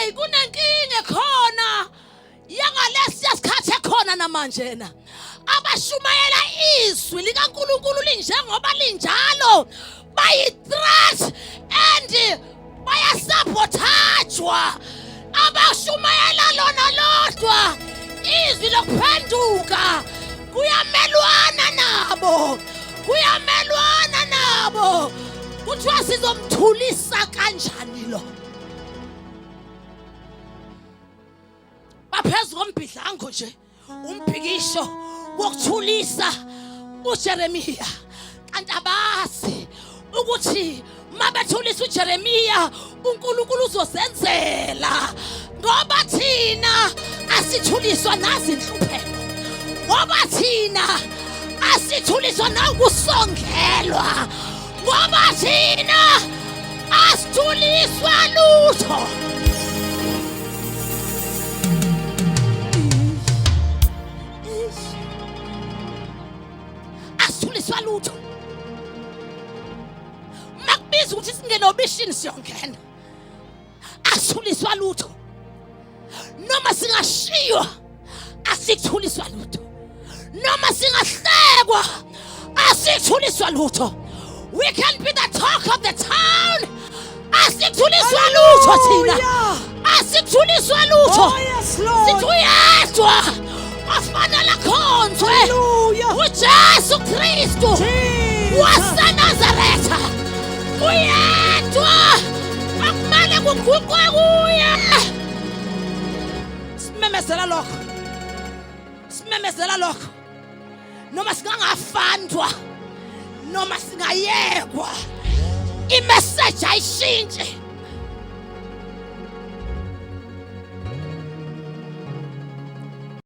hey kunenkinga khona yangalesi yasikhathi ekhona namanje na abashumayela izwi likaNkulunkulu linjengoba linjalo bayi-threat and bayasabothajwa abashumayela lona lodwa izwi lokuphenduka kuyamelwana nabo kuthiwa sizomthulisa kanjani lo baphezu kombhidlango nje umbhikisho wokuthulisa uJeremiya kanti abazi ukuthi mabethulisa uJeremiya uNkulunkulu uzosenzela ngoba thina asithuliswa nazi inhlupheko ngoba thina asithuliswa nawukusongelwa ngoba thina asithuliswa lutho asithuliswa lutho makubizwa ukuthi singene obishini siyongena asithuliswa lutho noma singashiywa asithuliswa lutho noma singahlekwa asithuliswa lutho we can be the talk of the town asithuliswa lutho thina asithuliswa lutho sithi uyedwa afanele akhonzwe uJesu Kristu waseNazaretha uyedwa akumele kuguqwe kuye simemezela lokho noma singangafandwa noma singayekwa imessage ayishintshe